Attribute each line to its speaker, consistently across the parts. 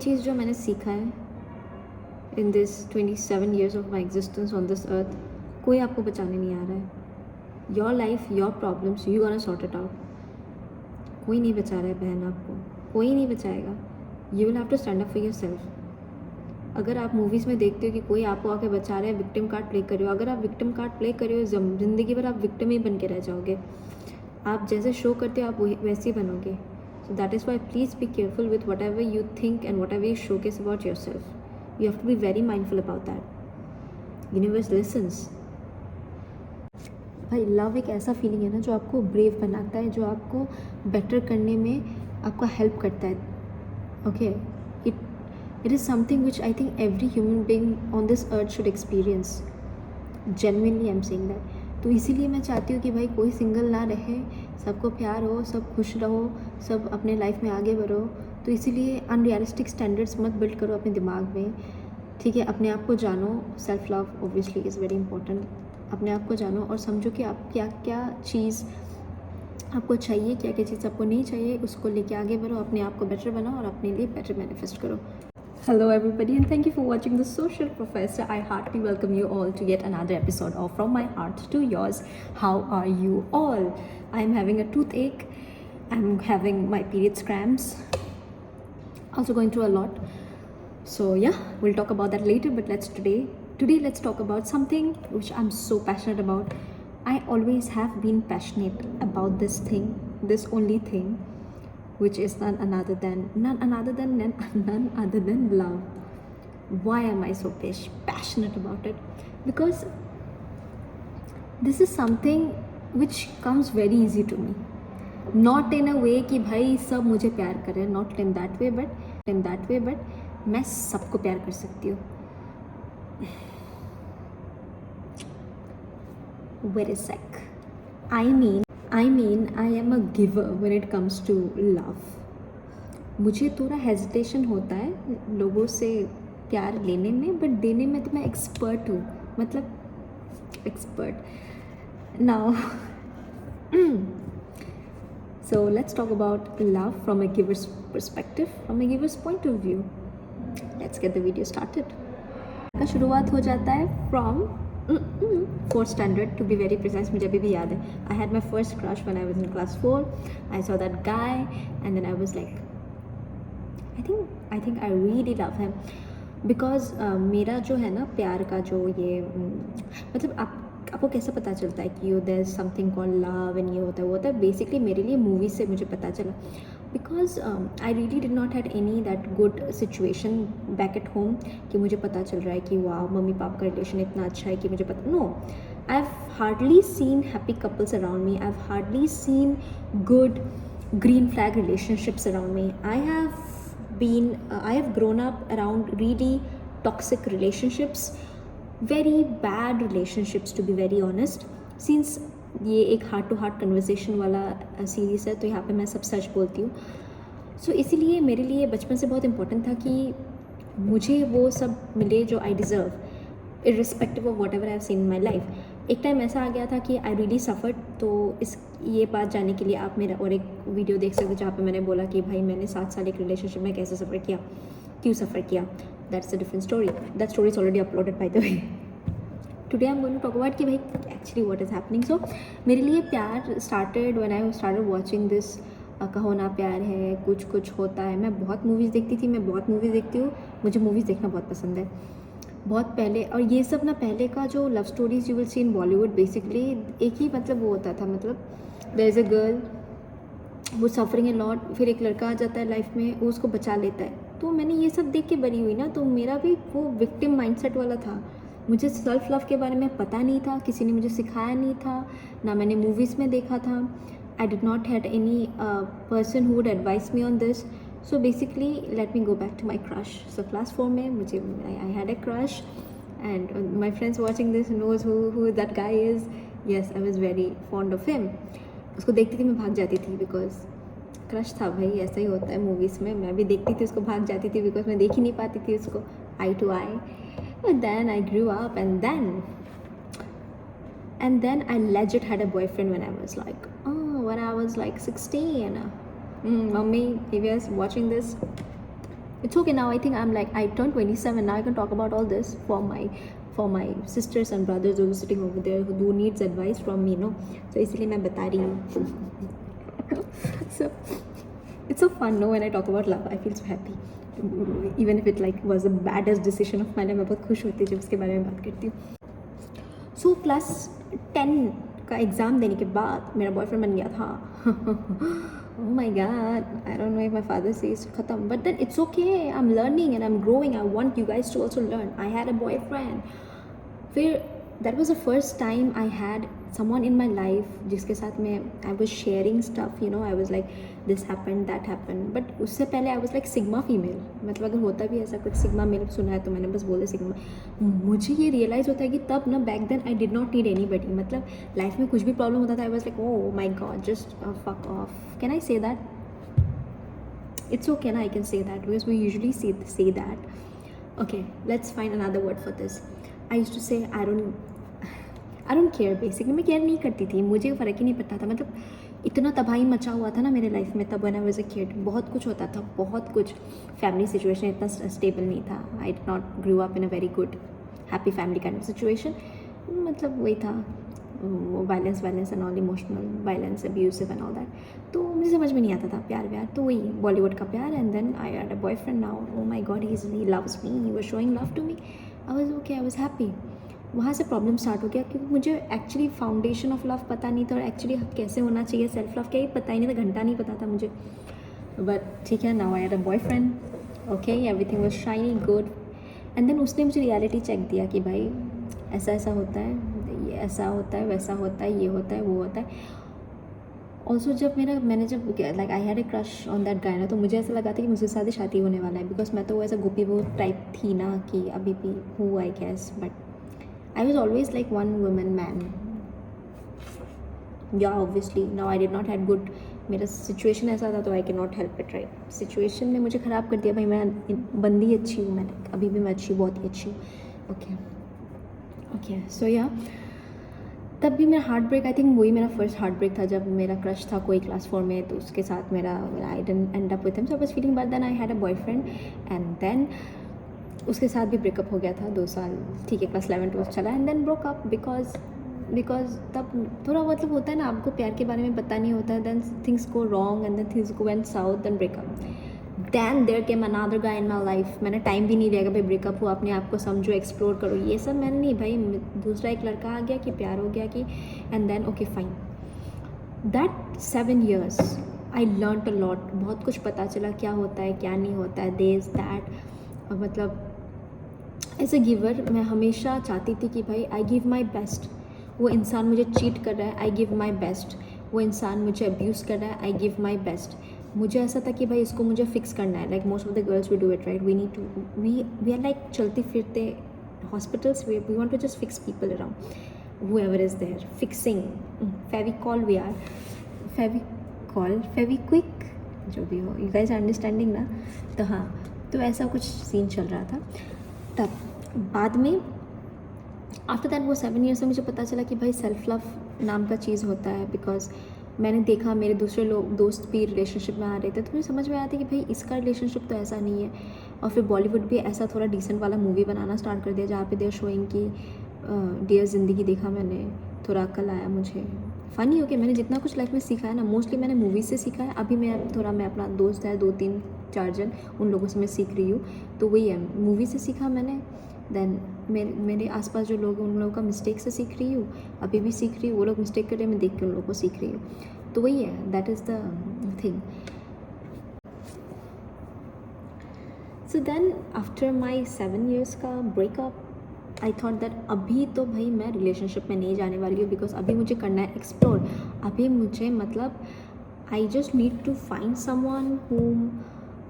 Speaker 1: चीज़ जो मैंने सीखा है in this 27 years of my existence on this earth, कोई आपको बचाने नहीं आ रहा है। Your life, your problems, you gonna sort it out. कोई नहीं बचा रहा है बहन, आपको कोई नहीं बचाएगा। You will have to stand up for yourself. अगर आप मूवीज़ में देखते हो कि कोई आपको आके बचा रहा है, विक्टिम कार्ड प्ले कर रहे हो, अगर आप विक्टिम कार्ड प्ले कर रहे हो ज़िंदगी भर आप विक्टिम ही बन के रह जाओगे। आप जैसे शो करते हो आप वैसे ही बनोगे। So that is why please be careful with whatever you think and whatever you showcase about yourself. You have to be very mindful about that. Universe listens. भाई लव एक ऐसा फीलिंग है ना जो आपको ब्रेव बनाता है, जो आपको बेटर करने में आपका हेल्प करता है। Okay, it is something which I think every human being on this earth should experience. Genuinely I am saying that. तो इसीलिए मैं चाहती हूँ कि भाई कोई सिंगल ना रहे, सबको प्यार हो, सब खुश रहो, सब अपने लाइफ में आगे बढ़ो। तो इसीलिए अनरियलिस्टिक स्टैंडर्ड्स मत बिल्ड करो अपने दिमाग में, ठीक है। अपने आप को जानो। Self love obviously is very important. अपने आप को जानो और समझो कि आप क्या क्या चीज़ आपको चाहिए, क्या क्या चीज़ आपको नहीं चाहिए, उसको लेके आगे बढ़ो। अपने आप को बेटर बनाओ और अपने लिए बेटर मैनिफेस्ट करो। Hello everybody and thank you for watching The Social Professor. I heartily welcome you all to yet another episode of From My Heart to Yours. How are you all? I'm having a toothache. I'm having my period cramps. Also going through a lot. So yeah, we'll talk about that later, but today let's talk about something which I'm so passionate about. I always have been passionate about this thing, this only thing, which is none other than love. Why am I so passionate about it? Because this is something which comes very easy to me. Not in a way कि भाई सब मुझे प्यार करें, not in that way, but मैं सबको प्यार कर सकती हूँ. Wait a sec. I mean I am a giver when it comes to love. मुझे थोड़ा हेजिटेशन होता है लोगों से प्यार लेने में, बट देने में तो मैं एक्सपर्ट हूँ, मतलब expert. Now so let's talk about love from a giver's perspective, from a giver's point of view. Let's get the video started. का शुरुआत हो जाता है from fourth standard to be very precise. मुझे अभी भी याद है. I had my first crush when I was in class 4. I saw that guy and then I was like, I think I really love him because मेरा जो है ना प्यार का जो ये मतलब आपको कैसे पता चलता है कि there is something called love and ये होता है बेसिकली मेरे लिए मूवी से मुझे पता चला. Because I really did not had any that good situation back at home कि मुझे पता चल रहा है कि वाह मम्मी पापा का रिलेशन इतना अच्छा है कि मुझे पता. No, I have hardly seen happy couples around me. I have hardly seen good green flag relationships around me. I have grown up around really toxic relationships, very bad relationships to be very honest. Since ये एक heart to heart conversation वाला series है तो यहाँ पे मैं सब सच बोलती हूँ. सो इसीलिए मेरे लिए बचपन से बहुत इम्पोर्टेंट था कि मुझे वो सब मिले जो I deserve, irrespective of whatever I have seen in my life. एक टाइम ऐसा आ गया था कि आई रियली सफ़र्ड. तो ये बात जानने के लिए आप मेरा और एक वीडियो देख सकते हो जहाँ पे मैंने बोला कि भाई मैंने 7 साल एक रिलेशनशिप में कैसे सफ़र किया, क्यों सफ़र किया. That's a different story. That story is already uploaded by the way. Today I am going to talk about कि भाई actually what is happening. So मेरे लिए प्यार started when I started watching this Kaho Naa प्यार है, कुछ कुछ होता है. मैं बहुत मूवीज़ देखती थी, मैं बहुत मूवीज़ देखती हूँ, मुझे मूवीज़ देखना बहुत पसंद है. बहुत पहले, और ये सब ना पहले का जो love stories you will see in Bollywood, basically एक ही मतलब वो होता था, मतलब देयर इज़ अ गर्ल वो सफरिंग ए लॉट, फिर एक लड़का आ जाता है लाइफ में, वो उसको बचा लेता है. तो मैंने ये सब देख के बड़ी हुई ना, तो मेरा भी वो विक्टिम माइंडसेट वाला था. मुझे सेल्फ लव के बारे में पता नहीं था, किसी ने मुझे सिखाया नहीं था, ना मैंने मूवीज़ में देखा था. आई did not had any person who would advise me on this. So basically, let me go back to my crush. So class 4 में मुझे I had a crush, and my friends watching this knows who that guy is. Yes, I was very fond of him. उसको देखती थी मैं भाग जाती थी because crush था भाई, ऐसा ही होता है मूवीज़ में. मैं भी देखती थी उसको, भाग जाती थी because मैं देख ही नहीं पाती थी उसको eye to eye. But then I grew up and then I legit had a boyfriend when I was like 16. Mummy, if you're watching this, It's okay now. I think I'm like, I turned 27 now. I can talk about all this for my sisters and brothers who are sitting over there who needs advice from me, no. So इसलिए मैं बता रही हूँ. So it's so fun, no, when I talk about love. I feel so happy. Even if it like was the baddest decision of my life, मैं बहुत खुश होती हूँ जब उसके बारे में बात करती हूँ. सो क्लास 10 का एग्ज़ाम देने के बाद मेरा बॉयफ्रेंड बन गया था. Oh my God, I don't know if my father says khatam, but then it's okay. I'm learning and I'm growing. I want you guys to also learn. I had a boyfriend. फिर that was the first time I had someone in my life जिसके साथ मैं I was sharing stuff, you know. I was like this happened, that happened. But उससे पहले I was like sigma female. मतलब अगर होता भी ऐसा कुछ sigma male सुना है तो मैंने बस बोले sigma. मुझे ये realize होता है कि तब ना back then I did not need anybody. मतलब life में कुछ भी problem होता था I was like oh my God, just fuck off. Can I say that? It's okay na, I can say that because we usually say that. Okay, let's find another word for this. I used to say I don't care basically. मैं care नहीं करती थी, मुझे फ़र्क ही नहीं पड़ता था. मतलब इतना तबाही मचा हुआ था ना मेरे लाइफ में तब when I was a kid. बहुत कुछ होता था, बहुत कुछ. फैमिली सिचुएशन इतना स्टेबल नहीं था. I did not grew up in a very good happy family kind of situation. मतलब वही था, violence and all, emotional violence, abusive and all that. तो मुझे समझ में नहीं आता था प्यार व्यार. तो वही बॉलीवुड का प्यार. And then I had a boyfriend now. Oh my god, he loves me, he was showing love to me. I was okay, I was happy. वहाँ से प्रॉब्लम स्टार्ट हो गया क्योंकि मुझे एक्चुअली फाउंडेशन ऑफ लव पता नहीं था और एक्चुअली कैसे होना चाहिए सेल्फ लव क्या, ये पता ही नहीं था, घंटा नहीं पता था मुझे. बट ठीक है, now I had a boyfriend. Okay, everything was shiny good. And then उसने मुझे रियलिटी चेक दिया कि भाई ऐसा ऐसा होता है, ये ऐसा होता है, वैसा होता है, ये होता है, वो होता है. ऑल्सो जब मैंने जब like I had a crush on that guy ना, तो मुझे ऐसा लगा था कि मुझसे शादी शादी होने वाला है. बिकॉज मैं तो ऐसा गोपी वो टाइप थी ना कि अभी भी हूँ I guess. But I was always like one woman man. Yeah, obviously now I did not had good. मेरा सिचुएशन ऐसा था तो I can not help it, right. Situation ने मुझे ख़राब कर दिया भाई. मैं बंदी अच्छी हूँ, मैंने अभी भी मैं अच्छी, बहुत ही अच्छी हूँ. ओके सो या तब भी मेरा हार्ट ब्रेक, आई थिंक वही मेरा फर्स्ट हार्ट ब्रेक था जब मेरा क्रश था कोई क्लास 4 में. तो उसके साथ मेरा I didn't end up with him. So I was feeling bad. Then I had a boyfriend and then उसके साथ भी ब्रेकअप हो गया था 2 साल. ठीक है, क्लास 11 12 चला and then broke up because तब थोड़ा मतलब होता है ना, आपको प्यार के बारे में पता नहीं होता है. Then things go wrong and then things go went south. Then breakup. Then there came another guy in my life. मैंने टाइम भी नहीं लिया भाई ब्रेकअप हुआ, अपने आप को समझो, एक्सप्लोर करो, ये सब मैंने नहीं भाई. दूसरा एक लड़का आ गया कि प्यार हो गया कि and then okay fine. That 7 years I learn a lot. बहुत कुछ पता चला क्या होता है क्या नहीं होता है, दिस दैट. मतलब एज अ गिवर मैं हमेशा चाहती थी कि भाई आई गिव माई बेस्ट. वो इंसान मुझे चीट कर रहा है, आई गिव माई बेस्ट. वो इंसान मुझे अब्यूज़ कर रहा है, आई गिव माई बेस्ट. मुझे ऐसा था कि भाई इसको मुझे फिक्स करना है. Like most of the girls we do it, right. We need to we are like चलते फिरते hospitals. We want to just fix people around whoever is there. Fixing, Fevicol, we are Fevicol, Fevikwik, जो भी हो. यू गाइस आर अंडरस्टैंडिंग ना. तो हाँ, तो ऐसा कुछ सीन चल रहा था तब. बाद में आफ्टर दैट वो 7 years से मुझे पता चला कि भाई सेल्फ लव नाम का चीज़ होता है. बिकॉज मैंने देखा मेरे दूसरे लोग दोस्त भी रिलेशनशिप में आ रहे थे, तो मुझे समझ में आया था कि भाई इसका रिलेशनशिप तो ऐसा नहीं है. और फिर बॉलीवुड भी ऐसा थोड़ा डिसेंट वाला मूवी बनाना स्टार्ट कर दिया जहाँ पे देर शोइंग की डियर ज़िंदगी देखा मैंने, थोड़ा अक्ल आया मुझे. फ़नी हो के मैंने जितना कुछ लाइफ में सीखा है ना, मोस्टली मैंने मूवीज़ से सीखा है. अभी मैं अपना दोस्त है 2-3-4 जन, उन लोगों से मैं सीख रही हूँ. तो वही है, मूवी से सीखा मैंने. देन मेरे आसपास जो लोग हैं उन लोगों का मिस्टेक से सीख रही हूँ, अभी भी सीख रही हूँ. वो लोग मिस्टेक कर रहे हैं, मैं देख के उन लोगों को सीख रही हूँ. तो वही है, that is the thing. So then after my 7 years का ब्रेकअप आई थॉट दैट अभी तो भाई मैं रिलेशनशिप में नहीं जाने वाली हूँ. बिकॉज अभी मुझे करना है एक्सप्लोर. अभी मुझे मतलब I just need to find someone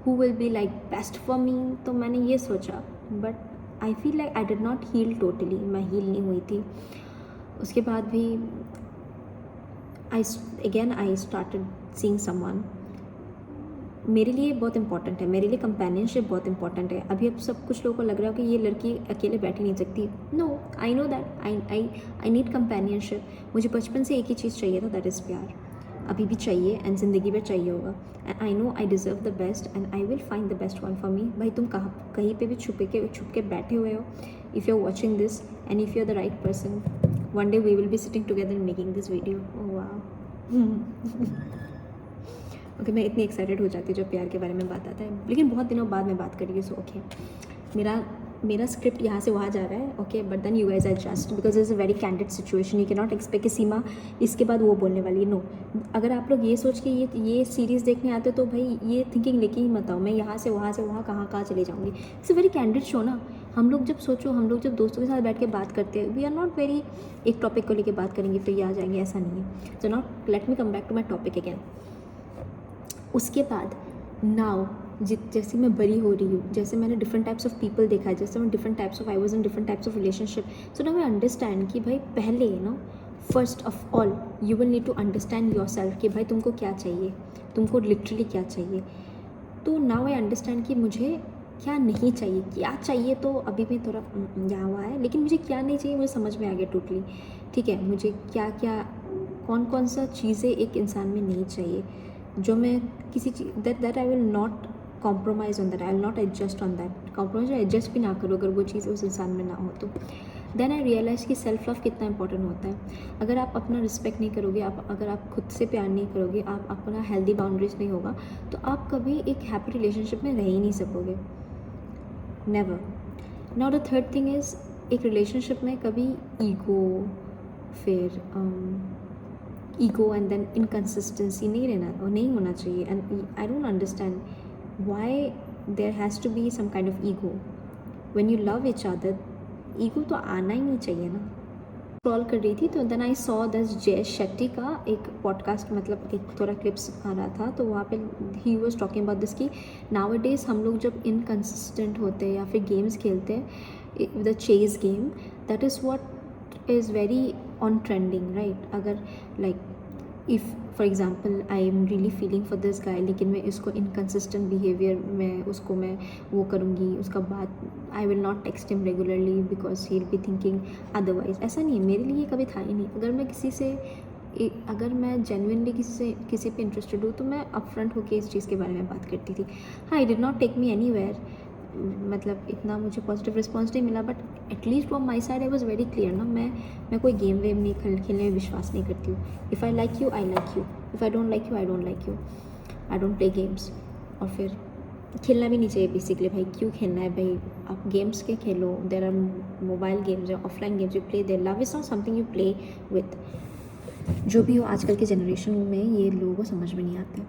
Speaker 1: who will be like best for me. तो मैंने ये सोचा. But I feel like I did not heal totally. मैं हील नहीं हुई थी. उसके बाद भी आई स्टार्टेड सीइंग समवन. मेरे लिए बहुत इंपॉर्टेंट है, मेरे लिए कंपेनियनशिप बहुत इंपॉर्टेंट है. अभी अब सब कुछ लोगों को लग रहा है कि ये लड़की अकेले बैठ ही नहीं सकती. No, I know that I need companionship. मुझे बचपन से एक ही चीज़ चाहिए था, दैट इज़ प्यार. अभी भी चाहिए एंड ज़िंदगी भर चाहिए होगा। And I know I deserve the best and I will find the best one for me. भाई तुम कहीं पे भी छुप के बैठे हुए हो, if you are watching this and if you are the right person, one day we will be sitting together and making this video. Oh wow. Okay मैं इतनी एक्साइटेड हो जाती जब प्यार के बारे में बात आता है, लेकिन बहुत दिनों बाद मैं बात कर रही हूँ। सो ओके, मेरा स्क्रिप्ट यहाँ से वहाँ जा रहा है। Okay, but then you guys adjust because is a very candid situation. You can not expect कि सीमा इसके बाद वो बोलने वाली है। नो, अगर आप लोग ये सोच के ये सीरीज़ देखने आते हो तो भाई ये थिंकिंग लेके ही मत आओ मैं यहाँ से वहाँ कहाँ चले जाऊँगी। It's a very candid show ना। हम लोग जब दोस्तों के साथ बैठ के बात करते हैं, वी आर नॉट वेरी एक टॉपिक को लेके बात करेंगे तो ये आ जाएंगे, ऐसा नहीं है। So not let me come back to my topic again. उसके बाद नाउ जैसे मैं बड़ी हो रही हूँ, जैसे मैंने डिफरेंट टाइप्स ऑफ पीपल देखा है, जैसे मैं I was in different types of relationship. So now I understand कि भाई पहले ना first of all you will need to understand yourself कि भाई तुमको क्या चाहिए, तुमको लिटरली क्या चाहिए। तो नाउ आई अंडरस्टैंड कि मुझे क्या नहीं चाहिए, क्या चाहिए तो अभी भी थोड़ा यहाँ हुआ है, लेकिन मुझे क्या नहीं चाहिए मुझे समझ में आ गया टोटली। ठीक है, मुझे क्या कौन सा चीज़ें एक इंसान में नहीं चाहिए, जो मैं किसी चीज़ that I will not compromise on that, I will not adjust on that. Compromise adjust भी ना करो अगर वो चीज़ उस इंसान में ना हो तो। देन आई रियलाइज़ कि सेल्फ लव कितना इंपॉर्टेंट होता है। अगर आप अपना रिस्पेक्ट नहीं करोगे, अगर आप खुद से प्यार नहीं करोगे, आप अपना हेल्दी बाउंड्रीज नहीं होगा, तो आप कभी एक हैप्पी रिलेशनशिप में रह ही नहीं सकोगे, never. Now the third thing is, एक रिलेशनशिप में कभी ईगो, फिर ईगो एंड देन इनकन्सिस्टेंसी नहीं होना चाहिए। And I don't understand why there has to be some kind of ego when you love each other. Ego तो आना ही नहीं चाहिए ना। स्क्रॉल कर रही थी तो देन आई सॉ दिस जय शेट्टी का एक पॉडकास्ट, मतलब एक थोड़ा क्लिप्स आ रहा था, तो वहाँ पे he was talking about this कि नाउ डेज हम लोग जब इनकन्सिस्टेंट होते हैं या फिर गेम्स खेलते हैं, the chase game, that is what is very on trending, right. अगर like if for example I am really feeling for this guy, लेकिन मैं इसको इनकन्सिस्टेंट बिहेवियर में उसको मैं वो करूँगी, उसका बाद आई will not text him regularly because he will be thinking otherwise. ऐसा नहीं है, मेरे लिए कभी था ही नहीं। अगर मैं जेन्युइनली किसी पे इंटरेस्टेड हूँ तो मैं अपफ्रंट होकर इस चीज़ के बारे में बात करती थी। हाँ, it did not take me anywhere, मतलब इतना मुझे पॉजिटिव रिस्पॉन्स नहीं मिला, but at least from my side I was very clear ना। मैं कोई गेम वेम नहीं खेलने में विश्वास नहीं करती हूँ। If I like you I like you, if I don't like you I don't like you, I don't play games. और फिर खेलना भी नहीं चाहिए बेसिकली। भाई क्यों खेलना है भाई, आप गेम्स के खेलो, there are mobile games, offline games you play, there love is not something you play with. जो भी हो, आजकल के जनरेशन में ये लोगों को समझ में नहीं आते।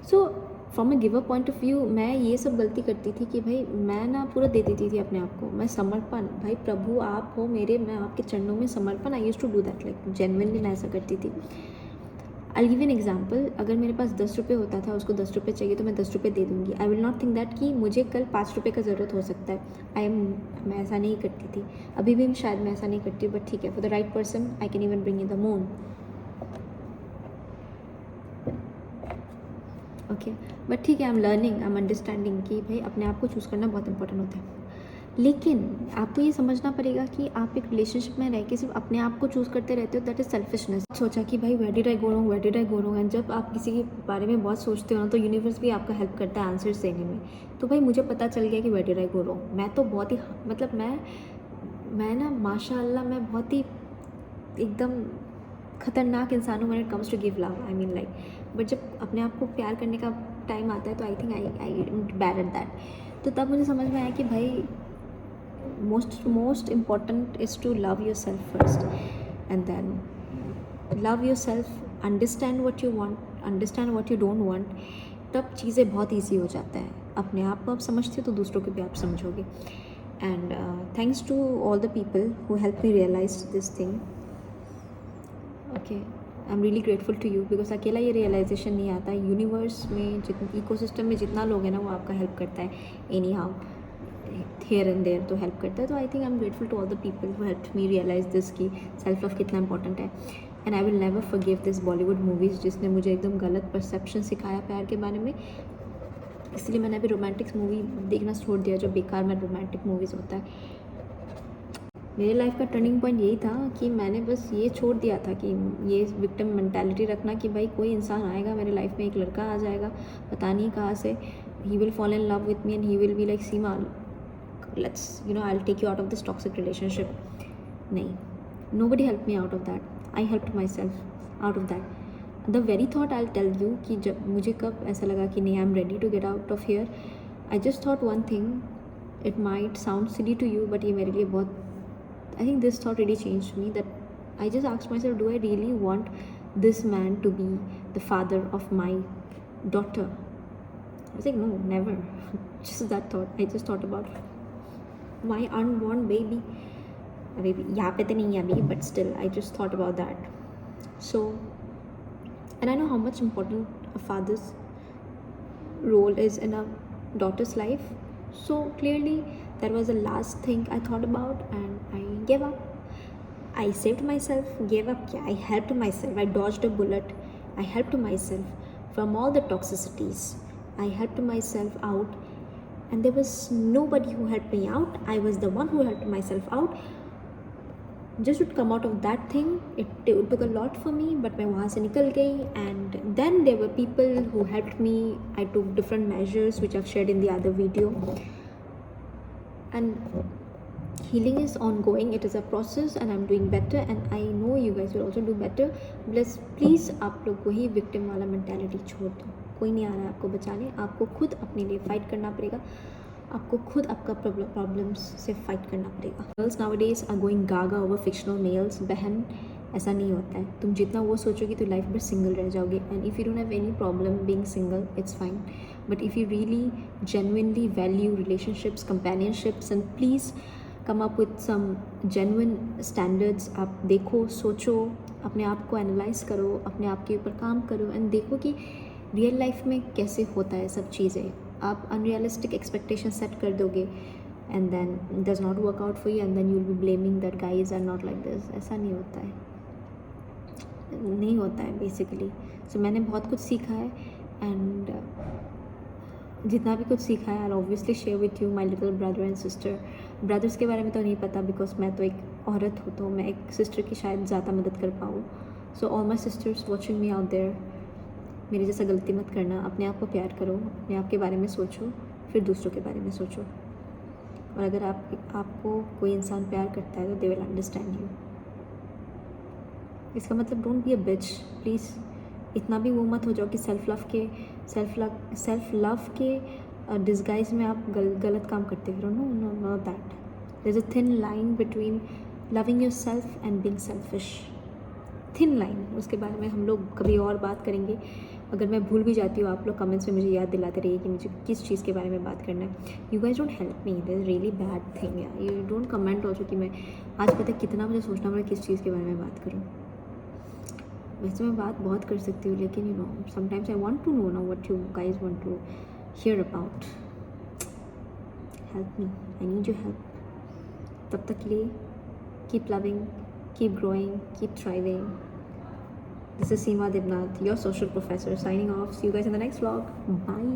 Speaker 1: So from a giver point of view मैं ये सब गलती करती थी कि भाई मैं ना पूरा दे देती थी अपने आप को, मैं समर्पण, भाई प्रभु आप हो मेरे, मैं आपके चरणों में समर्पण। I used to do that, like genuinely मैं ऐसा करती थी। आई गिव एन एग्जाम्पल, अगर मेरे पास 10 रुपये होता था, उसको 10 रुपये चाहिए तो मैं 10 रुपये दे दूँगी। आई विल नॉट थिंक दैट कि मुझे कल 5 रुपये का ज़रूरत हो सकता है। मैं ऐसा नहीं करती थी, अभी भी शायद मैं ऐसा नहीं करती हूँ, बट ठीक है, for the right person I can even bring in the moon. Okay, but ठीक है, I am learning, I am understanding कि भाई अपने आप को चूज़ करना बहुत इंपॉर्टेंट होता है। लेकिन आपको ये समझना पड़ेगा कि आप एक रिलेशनशिप में रह के सिर्फ अपने आप को चूज़ करते रहते हो, दैट इज़ सेल्फिशनेस। सोचा कि भाई where did I go wrong, where did I go wrong, and जब आप किसी के बारे में बहुत सोचते हो ना तो यूनिवर्स भी आपका हेल्प करता है आंसर्स देने में। तो भाई मुझे पता चल गया कि where did I go wrong. मैं तो बहुत ही, मतलब मैं ना माशाअल्लाह मैं बहुत ही एकदम खतरनाक इंसान हूँ when it comes to give love, I mean like. But जब अपने आप को प्यार करने का टाइम आता है तो I think I bad at that. तो तब मुझे समझ में आया कि भाई most important is to love yourself first, and then love yourself, understand what you want, understand what you don't want, तब चीज़ें बहुत ईजी हो जाता है। अपने आप को आप समझते हो तो दूसरों को भी आप समझोगे। And thanks to all the people who help me realise this thing. Okay, I am really grateful to you because अकेला ये रियलाइजेशन नहीं आता। यूनिवर्स में इकोसिस्टम में जितना लोग हैं ना वो आपका हेल्प करता है anyhow, here and there तो हेल्प करता है। तो I think I am grateful to all the people who helped me realise this कि सेल्फ लव कितना इंपॉर्टेंट है। And I will never forgive this Bollywood movies जिसने मुझे एकदम गलत परसेप्शन सिखाया प्यार के बारे में। इसलिए मैंने अभी रोमांटिक्स मूवी देखना छोड़ दिया, जो बेकार में रोमांटिक मूवीज़ होता है। मेरे लाइफ का टर्निंग पॉइंट यही था कि मैंने बस ये छोड़ दिया था कि ये विक्टिम मेंटालिटी रखना कि भाई कोई इंसान आएगा मेरे लाइफ में, एक लड़का आ जाएगा पता नहीं कहाँ से, he will fall in love with me and he will be like Seema let's you know I will take you out of this toxic relationship. नहीं, nobody helped me out of that. I helped myself out of that. The very thought I'll tell you कि जब मुझे कब ऐसा लगा कि नहीं I'm ready to get out of here, I just thought one thing. It might sound silly to you, but ये मेरे लिए बहुत, I think this thought really changed me. That I just asked myself, do I really want this man to be the father of my daughter? I was like, no, never. Just that thought. I just thought about my unborn baby. अभी यहाँ पे तो नहीं है अभी, but still I just thought about that. So, and I know how much important a father's role is in a daughter's life. So clearly that was the last thing I thought about and I gave up. I saved myself. Gave up, yeah, I helped myself. I dodged a bullet. I helped myself from all the toxicities. I helped myself out and there was nobody who helped me out. I was the one who helped myself out. Just to come out of that thing, it took a lot for me, but मैं वहाँ से निकल गई. And then there were people who helped me. I took different measures which I've shared in the other video. And healing is ongoing. It is a process and I'm doing better and I know you guys will also do better. Please आप लोग वही victim वाला mentality छोड़ दो. कोई नहीं आ रहा है आपको बचाने. आपको खुद अपने लिए fight करना पड़ेगा. आपको खुद आपका प्रॉब्लम्स से फाइट करना पड़ेगा. Girls nowadays are going gaga over fictional males. बहन, ऐसा नहीं होता है. तुम जितना वो सोचोगी तो लाइफ भर सिंगल रह जाओगे. And if you don't have any problem being single, it's fine. But if you really genuinely value relationships, companionships, and please come up with some genuine standards. आप देखो, सोचो, अपने आप को एनालाइज करो, अपने आप के ऊपर काम करो एंड देखो कि रियल लाइफ में कैसे होता है सब चीज़ें. आप अनरियलिस्टिक एक्सपेक्टेशन सेट कर दोगे and then does not work out for you and then you will be blaming that guys are not like this. ऐसा नहीं होता है, नहीं होता है बेसिकली. सो मैंने बहुत कुछ सीखा है एंड जितना भी कुछ सीखा है I obviously share with you my little brother and sister. Brothers के बारे में तो नहीं पता बिकॉज मैं तो एक औरत हूँ, तो मैं एक सिस्टर की शायद ज़्यादा मदद कर पाऊँ. So all my sisters watching me out there, मेरी जैसा गलती मत करना. अपने आप को प्यार करो, अपने आप के बारे में सोचो, फिर दूसरों के बारे में सोचो. और अगर आपको कोई इंसान प्यार करता है तो दे विल अंडरस्टैंड यू. इसका मतलब don't be a bitch please. इतना भी वो मत हो जाओ कि सेल्फ लव के डिस्गाइज में आप गलत काम करते फिरो. No no no that. There is a thin line between loving yourself and being selfish. Thin line, उसके बारे में हम लोग कभी और बात करेंगे. अगर मैं भूल भी जाती हूँ, आप लोग कमेंट्स में मुझे याद दिलाते रहिए कि मुझे किस चीज़ के बारे में बात करना है. You guys don't help me, this really bad thing. You don't comment also कि मैं आज पता है कितना मुझे सोचना पड़ा किस चीज़ के बारे में बात करूँ. वैसे मैं बात बहुत कर सकती हूँ लेकिन you know sometimes I want to know what you guys want to hear about. Help me, I need your help. तब तक के लिए keep loving, keep growing, keep thriving. This is Seema Debnath, your social professor, signing off. See you guys in the next vlog. Bye.